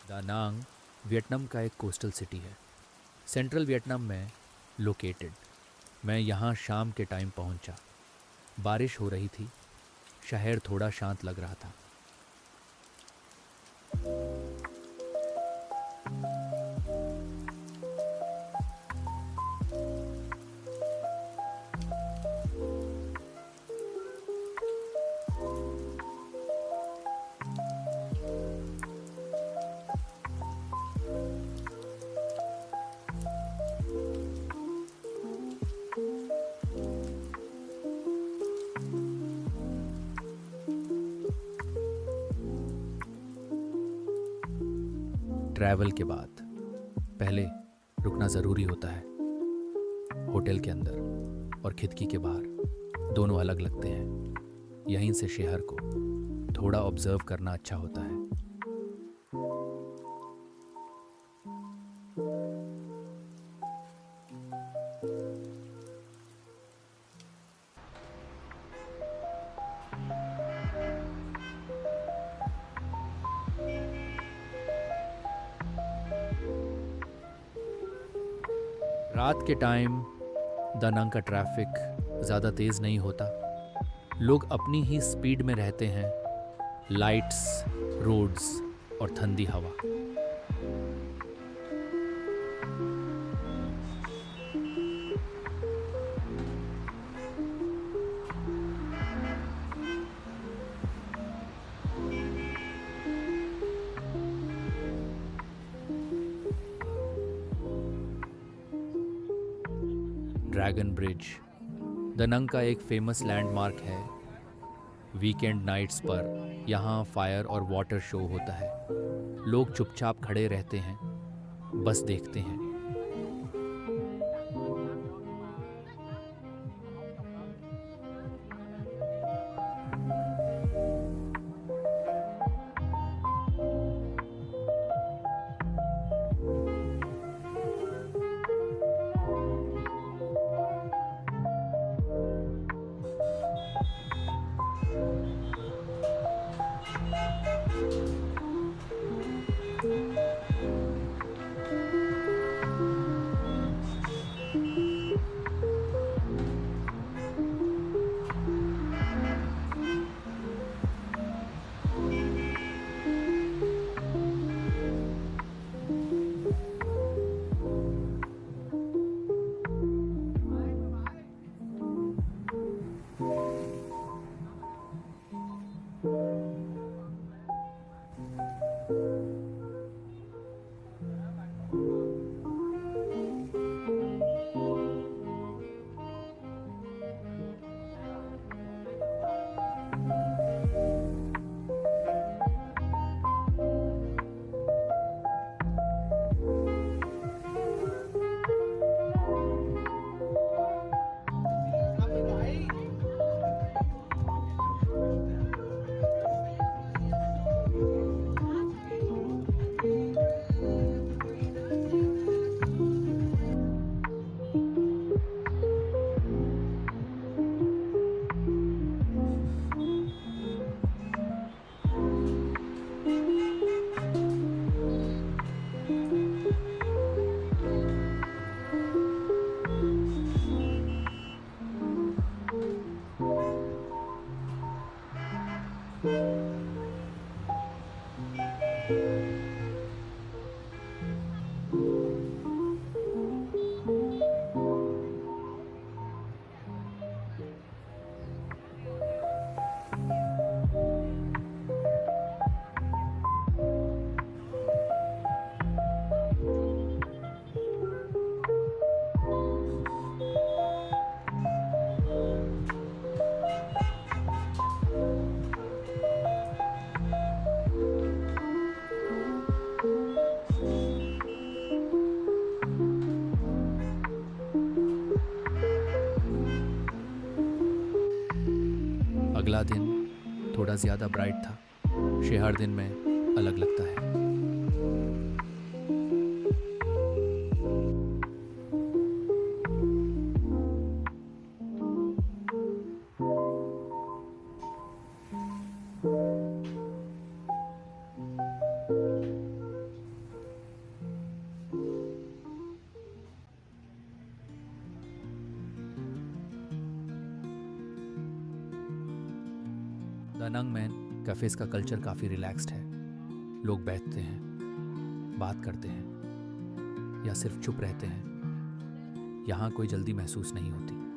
दा नांग वियतनाम का एक कोस्टल सिटी है, सेंट्रल वियतनाम में लोकेटेड। मैं यहाँ शाम के टाइम पहुँचा। बारिश हो रही थी, शहर थोड़ा शांत लग रहा था। ट्रैवल के बाद पहले रुकना ज़रूरी होता है। होटल के अंदर और खिड़की के बाहर दोनों अलग लगते हैं। यहीं से शहर को थोड़ा ऑब्जर्व करना अच्छा होता है। रात के टाइम दानांग का ट्रैफिक ज़्यादा तेज़ नहीं होता। लोग अपनी ही स्पीड में रहते हैं। लाइट्स, रोड्स और ठंडी हवा। ड्रैगन ब्रिज दानांग का एक फेमस लैंडमार्क है। वीकेंड नाइट्स पर यहाँ फायर और वाटर शो होता है। लोग चुपचाप खड़े रहते हैं, बस देखते हैं। अगला दिन थोड़ा ज़्यादा ब्राइट था। शहर दिन में अलग लगता है। दानांग में कैफेज का कल्चर काफ़ी रिलैक्स्ड है। लोग बैठते हैं, बात करते हैं या सिर्फ चुप रहते हैं। यहाँ कोई जल्दी महसूस नहीं होती।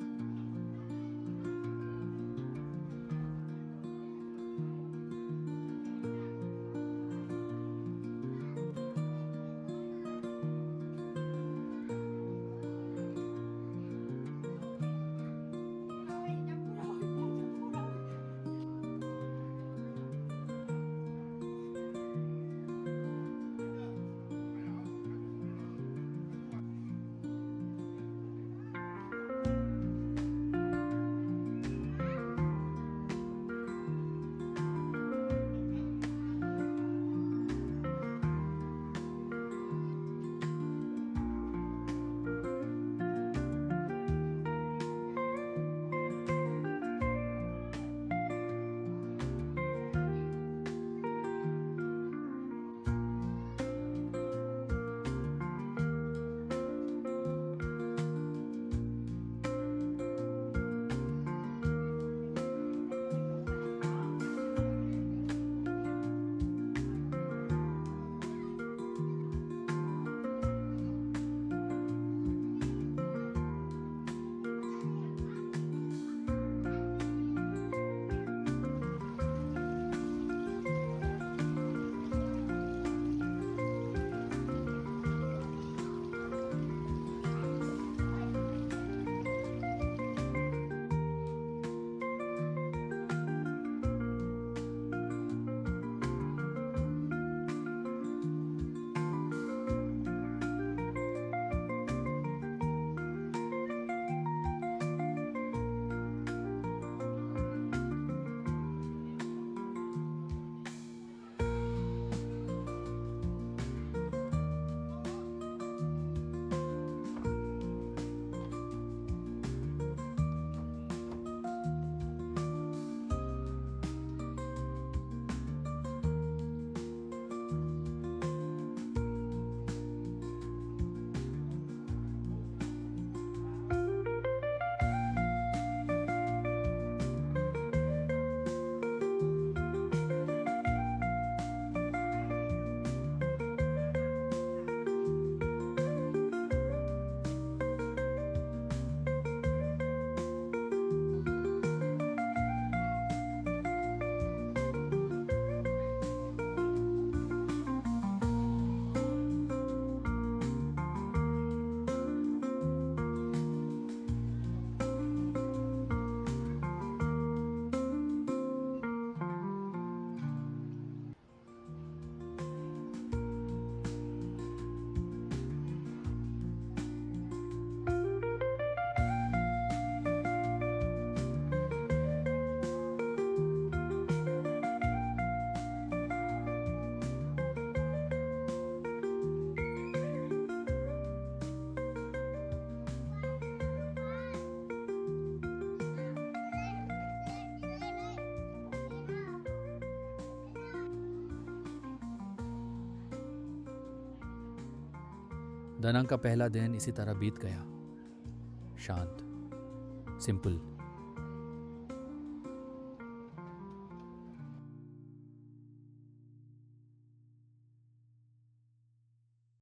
दानांग का पहला दिन इसी तरह बीत गया। शांत, सिंपल